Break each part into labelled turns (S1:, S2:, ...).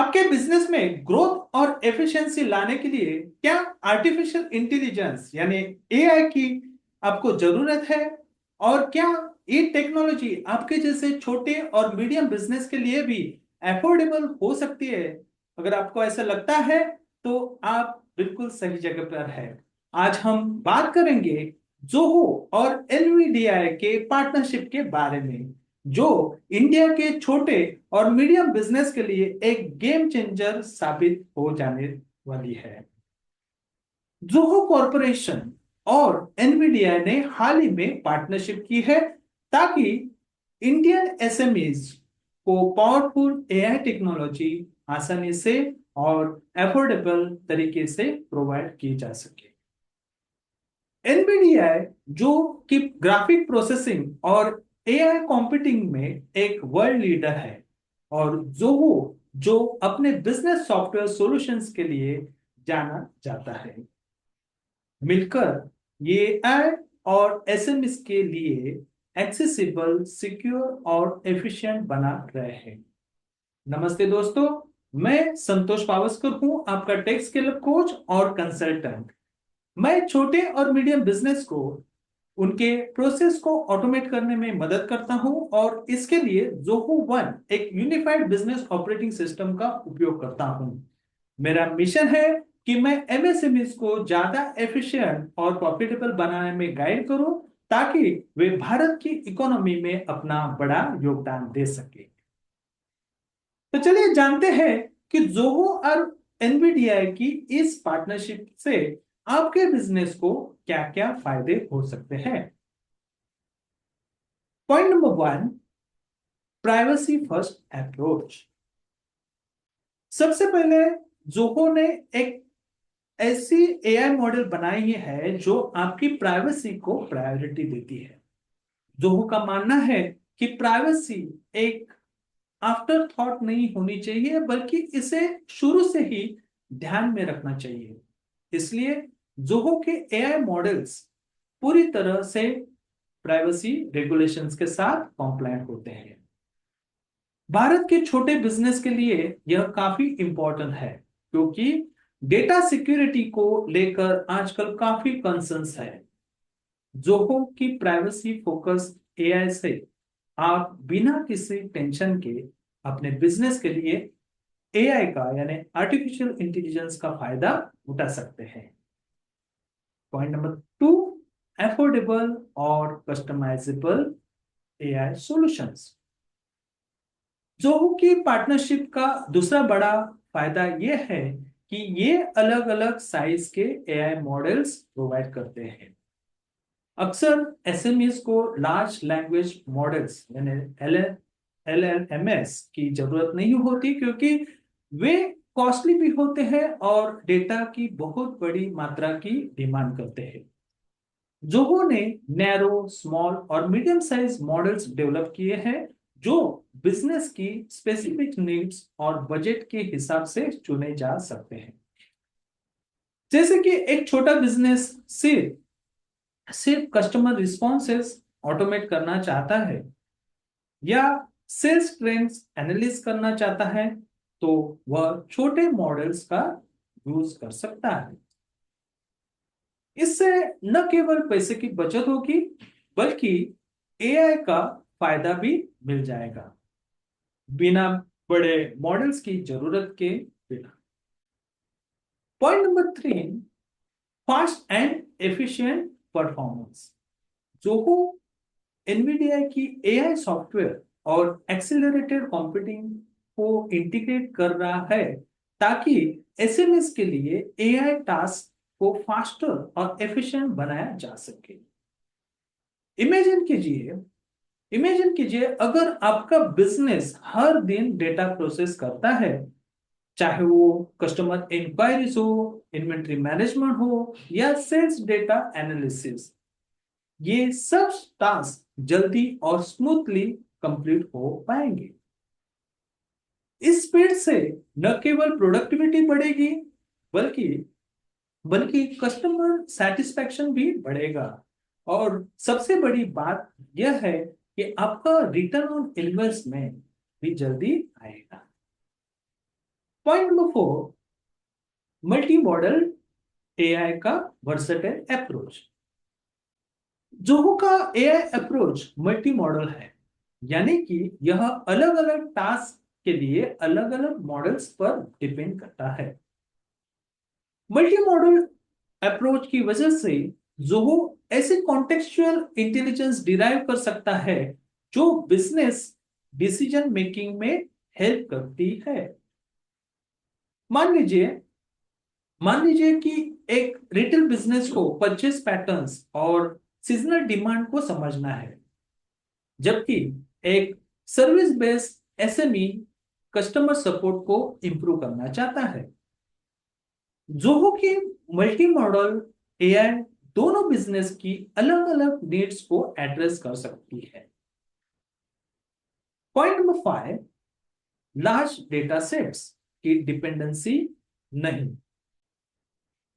S1: आपके बिजनेस में ग्रोथ और एफिशिएंसी लाने के लिए क्या आर्टिफिशियल इंटेलिजेंस यानी एआई की आपको जरूरत है? और क्या ये टेक्नोलॉजी आपके जैसे छोटे और मीडियम बिजनेस के लिए भी अफोर्डेबल हो सकती है? अगर आपको ऐसा लगता है तो आप बिल्कुल सही जगह पर है। आज हम बात करेंगे जोहो और एनवीडिया के पार्टनरशिप के बारे में, जो इंडिया के छोटे और मीडियम बिजनेस के लिए एक गेम चेंजर साबित हो जाने वाली है। जोहो कॉरपोरेशन और एनवीडिया ने हाल ही में पार्टनरशिप की है ताकि इंडियन एसएमईज को पावरफुल एआई टेक्नोलॉजी आसानी से और अफोर्डेबल तरीके से प्रोवाइड की जा सके। एनवीडिया जो कि ग्राफिक प्रोसेसिंग और एआई कंप्यूटिंग में एक वर्ल्ड लीडर है, और जोहो जो अपने बिजनेस सॉफ्टवेयर सॉल्यूशंस के लिए जाना जाता है, मिलकर ये एआई और एसएमएस के लिए एक्सेसिबल, सिक्योर और एफिशिएंट बना रहे हैं। नमस्ते दोस्तों, मैं संतोष पावस्कर हूं, आपका टेक स्केल कोच और कंसल्टेंट। मैं छोटे और मीडियम बिजनेस को उनके प्रोसेस को ऑटोमेट करने में मदद करता हूं, और इसके लिए जोहो वन एक यूनिफाइड बिजनेस ऑपरेटिंग सिस्टम का उपयोग करता हूं। मेरा मिशन है कि मैं एमएसएमईज को ज्यादा एफिशिएंट और प्रॉफिटेबल बनाने में गाइड करूं, ताकि वे भारत की इकोनॉमी में अपना बड़ा योगदान दे सके। तो चलिए जानते हैं कि जोहो और एनवीडिया की इस पार्टनरशिप से आपके बिजनेस को क्या क्या फायदे हो सकते हैं। Point number one, privacy first approach. सबसे पहले जोहो ने एक ऐसी एआई मॉडल बनाई है जो आपकी प्राइवेसी को प्रायोरिटी देती है। जोहो का मानना है कि प्राइवेसी एक आफ्टर थॉट नहीं होनी चाहिए, बल्कि इसे शुरू से ही ध्यान में रखना चाहिए। इसलिए जोहो के एआई मॉडल्स पूरी तरह से प्राइवेसी रेगुलेशंस के साथ कॉम्प्लायंट होते हैं। भारत के छोटे बिजनेस के लिए यह काफी इंपॉर्टेंट है, क्योंकि डेटा सिक्योरिटी को लेकर आजकल काफी कंसर्न्स है। जोहो की प्राइवेसी फोकस एआई से आप बिना किसी टेंशन के अपने बिजनेस के लिए एआई का यानी आर्टिफिशियल इंटेलिजेंस का फायदा उठा सकते हैं। पॉइंट नंबर टू, अफोर्डेबल और कस्टमाइजेबल एआई सॉल्यूशंस। जोहो की पार्टनरशिप का दूसरा बड़ा फायदा यह है कि ये अलग अलग साइज के एआई मॉडल्स प्रोवाइड करते हैं। अक्सर एसएमईज को लार्ज लैंग्वेज मॉडल्स यानी एलएलएमएस की जरूरत नहीं होती, क्योंकि वे कॉस्टली भी होते हैं और डेटा की बहुत बड़ी मात्रा की डिमांड करते हैं। जोहो ने नैरो, स्मॉल और मीडियम साइज मॉडल्स डेवलप किए हैं, जो बिजनेस की स्पेसिफिक नीड्स और बजट के हिसाब से चुने जा सकते हैं। जैसे कि एक छोटा बिजनेस सिर्फ सिर्फ कस्टमर रिस्पॉन्सेस ऑटोमेट करना चाहता है, या सेल्स ट्रेंड्स एनालिसिस करना चाहता है, तो वह छोटे मॉडल्स का यूज कर सकता है। इससे न केवल पैसे की बचत होगी, बल्कि एआई का फायदा भी मिल जाएगा, बिना बड़े मॉडल्स की जरूरत के बिना। Point number three, fast and efficient performance. Zoho Nvidia की एआई सॉफ्टवेयर और एक्सेलरेटेड कंप्यूटिंग को इंटीग्रेट कर रहा है, ताकि एसएमएस के लिए एआई टास्क को फास्टर और एफिशिएंट बनाया जा सके। इमेजिन कीजिए इमेजिन कीजिए अगर आपका बिजनेस हर दिन डेटा प्रोसेस करता है, चाहे वो कस्टमर इंक्वायरीज हो, इन्वेंट्री मैनेजमेंट हो, या सेल्स डेटा एनालिसिस। ये सब टास्क जल्दी और स्मूथली कंप्लीट हो पाएंगे। इस स्पीड से न केवल प्रोडक्टिविटी बढ़ेगी, बल्कि बल्कि कस्टमर सेटिस्फैक्शन भी बढ़ेगा, और सबसे बड़ी बात यह है कि आपका रिटर्न ऑन इन्वेस्टमेंट भी जल्दी आएगा। Point number 4, multi modal AI का वर्सेटाइल अप्रोच। जोहो का एआई अप्रोच मल्टी मॉडल है, यानी कि यह अलग अलग टास्क के लिए अलग अलग मॉडल्स पर डिपेंड करता है। मल्टी मॉडल अप्रोच की वजह से जोहो ऐसे कॉन्टेक्सचुअल इंटेलिजेंस डिराइव कर सकता है जो बिजनेस डिसीजन मेकिंग में हेल्प करती है। मान लीजिए मान लीजिए कि एक रिटेल बिजनेस को परचेस पैटर्न्स और सीजनल डिमांड को समझना है, जबकि एक service based SME customer support को इंप्रूव करना चाहता है। जोहो की मल्टी मॉडल एआई दोनों बिजनेस की अलग अलग नीड्स को एड्रेस कर सकती है। Point number 5, large data sets की डिपेंडेंसी नहीं।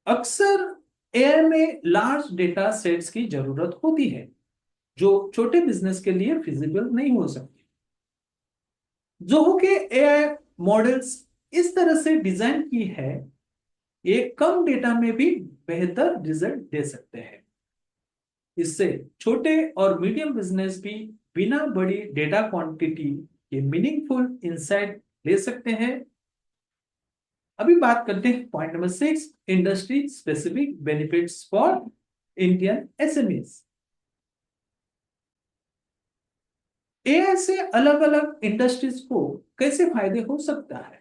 S1: अक्सर एआई में लार्ज डेटा सेट्स की जरूरत होती है जो छोटे बिजनेस के लिए फिजिबल नहीं हो सकती। जोहो के एआई मॉडल्स इस तरह से डिजाइन की है, ये कम डेटा में भी बेहतर रिजल्ट दे सकते हैं। इससे छोटे और मीडियम बिजनेस भी बिना बड़ी डेटा क्वांटिटी के मीनिंगफुल इंसाइट ले सकते हैं। अभी बात करते हैं point number 6, industry specific benefits for Indian SMEs. AI से अलग अलग इंडस्ट्रीज को कैसे फायदे हो सकता है।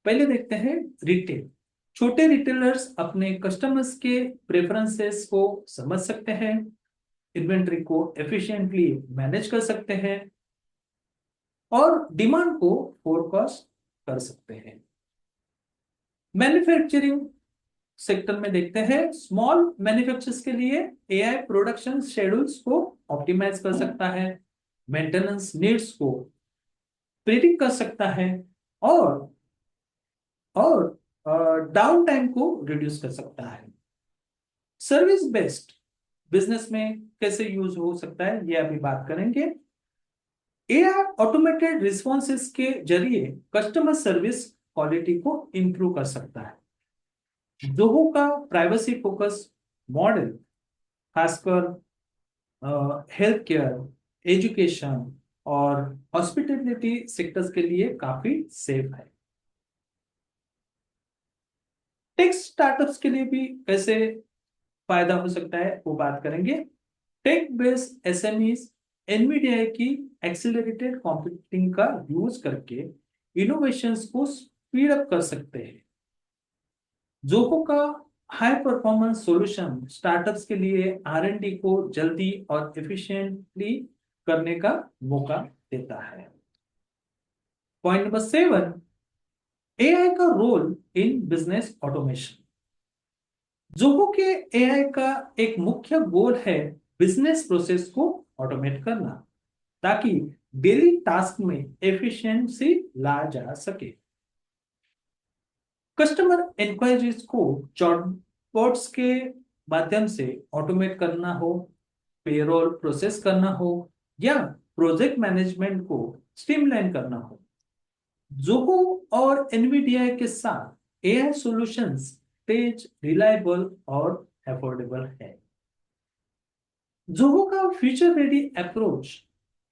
S1: पहले देखते हैं रिटेल। छोटे रिटेलर्स अपने कस्टमर्स के प्रेफरेंसेस को समझ सकते हैं, इन्वेंट्री को एफिशिएंटली मैनेज कर सकते हैं और डिमांड को फोरकास्ट कर सकते हैं। मैन्युफैक्चरिंग सेक्टर में देखते हैं, स्मॉल मैन्युफैक्चरर्स के लिए एआई प्रोडक्शन शेड्यूल्स को ऑप्टिमाइज कर सकता है, मेंटेनेंस नीड्स को प्रिडिक्ट कर सकता है और डाउन टाइम को रिड्यूस कर सकता है। सर्विस बेस्ड बिजनेस में कैसे यूज हो सकता है, ये अभी बात करेंगे। एआई ऑटोमेटेड रिस्पॉन्सेस के जरिए कस्टमर सर्विस क्वालिटी को इंप्रूव कर सकता है। जोहो का प्राइवेसी फोकस मॉडल खासकर हेल्थ केयर, एजुकेशन और हॉस्पिटैलिटी सेक्टर्स के लिए काफी सेफ है। टेक स्टार्टअप्स के लिए भी कैसे फायदा हो सकता है वो बात करेंगे। टेक बेस्ड एसएमईज एनवीडिया की एक्सीलरेटेड कंप्यूटिंग का यूज करके इनोवेशंस को स्पीड अप कर सकते हैं। जोको का हाई परफॉर्मेंस सॉल्यूशन स्टार्टअप्स के लिए आर&डी को जल्दी और एफिशिएंटली करने का मौका देता है। पॉइंट नंबर 7, एआई का रोल इन बिजनेस ऑटोमेशन। जोको के एआई का एक मुख्य गोल है बिजनेस प्रोसेस को ऑटोमेट करना, ताकि डेली टास्क में एफिशिएंसी ला जा सके। कस्टमर इंक्वायरीज को चैटबॉट्स के माध्यम से ऑटोमेट करना हो, पेरोल प्रोसेस करना हो या प्रोजेक्ट मैनेजमेंट को स्ट्रीमलाइन करना हो, जोहो और एनवीडिया के साथ एआई सॉल्यूशंस तेज, रिलायबल और अफोर्डेबल है। जोहो का future ready approach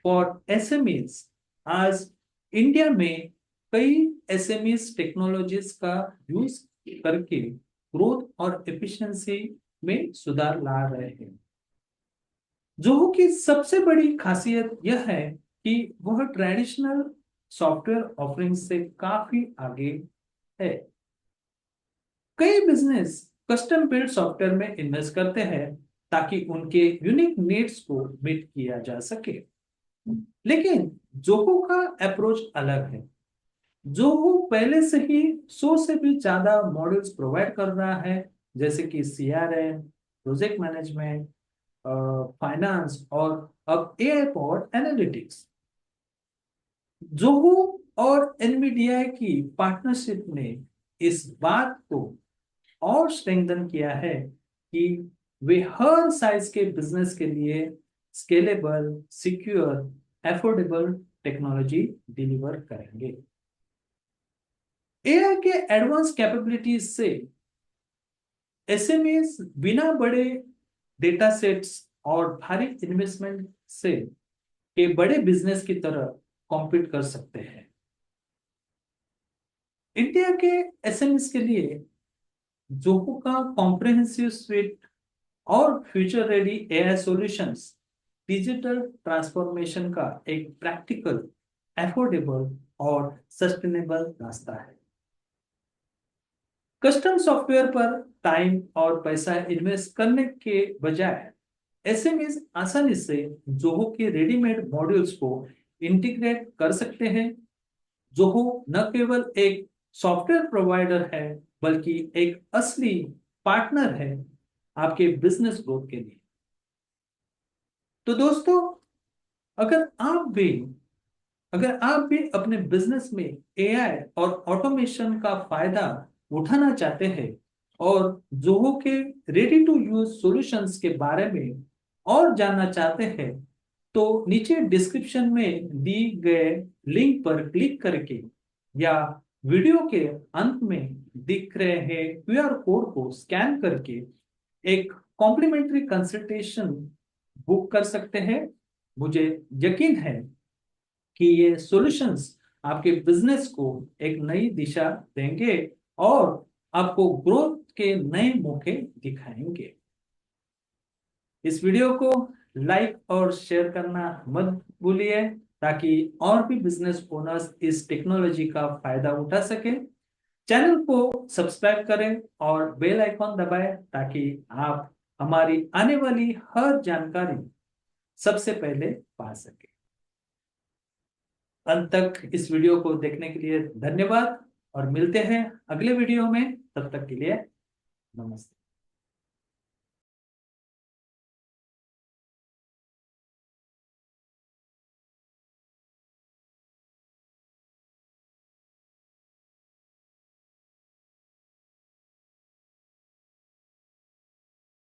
S1: for SMEs आज इंडिया में कई एसएमईज टेक्नोलॉजीज का यूज करके ग्रोथ और एफिशिएंसी में सुधार ला रहे हैं। जोहो की सबसे बड़ी खासियत यह है कि वह ट्रेडिशनल सॉफ्टवेयर ऑफरिंग से काफी आगे है। कई बिजनेस कस्टम बिल्ड सॉफ्टवेयर में इन्वेस्ट करते हैं ताकि उनके यूनिक नीड्स को मीट किया जा सके। लेकिन जोहो का अप्रोच अलग है। जोहो पहले से ही 100 से भी ज्यादा मॉड्यूल्स प्रोवाइड कर रहा है, जैसे कि सीआरएम, प्रोजेक्ट मैनेजमेंट, फाइनेंस और अब एआई पावर्ड एनालिटिक्स। जोहो और एनवीडिया की पार्टनरशिप ने इस बात को और स्ट्रेंथन किया है कि वे हर साइज के बिजनेस के लिए scalable, secure, affordable technology deliver करेंगे। एआई के एडवांस कैपेबिलिटीज से एसएमईज बिना बड़े डेटा सेट्स और भारी इन्वेस्टमेंट से के बड़े बिजनेस की तरह कॉम्पीट कर सकते हैं। इंडिया के एसएमईज के लिए जोहो का कॉम्प्रिहेंसिव स्वीट और future ready AI solutions digital transformation का एक प्रैक्टिकल, एफोर्डेबल और सस्टेनेबल रास्ता है। कस्टम सॉफ्टवेयर पर टाइम और पैसा इन्वेस्ट करने के बजाय एसएमईज आसानी से जोहो के रेडीमेड मॉड्यूल्स को इंटीग्रेट कर सकते हैं। जोहो न केवल एक सॉफ्टवेयर प्रोवाइडर है, बल्कि एक असली पार्टनर है आपके बिजनेस ग्रोथ के लिए। तो दोस्तों, अगर आप भी अगर आप भी अपने बिजनेस में एआई और ऑटोमेशन का फायदा उठाना चाहते हैं और जोहो के रेडी टू यूज सॉल्यूशंस के बारे में और जानना चाहते हैं, तो नीचे डिस्क्रिप्शन में दी गए लिंक पर क्लिक करके या वीडियो के अंत में दिख रहे हैं क्यूआर कोड को स्कैन करके एक कॉम्प्लीमेंट्री कंसल्टेशन बुक कर सकते हैं। मुझे यकीन है कि ये सॉल्यूशंस आपके बिजनेस को एक नई दिशा देंगे और आपको ग्रोथ के नए मौके दिखाएंगे। इस वीडियो को लाइक और शेयर करना मत भूलिए, ताकि और भी बिजनेस ओनर्स इस टेक्नोलॉजी का फायदा उठा सके। चैनल को सब्सक्राइब करें और बेल आइकॉन दबाएं, ताकि आप हमारी आने वाली हर जानकारी सबसे पहले पा सके। अंत तक इस वीडियो को देखने के लिए धन्यवाद और मिलते हैं अगले वीडियो में। तब तक के लिए नमस्ते।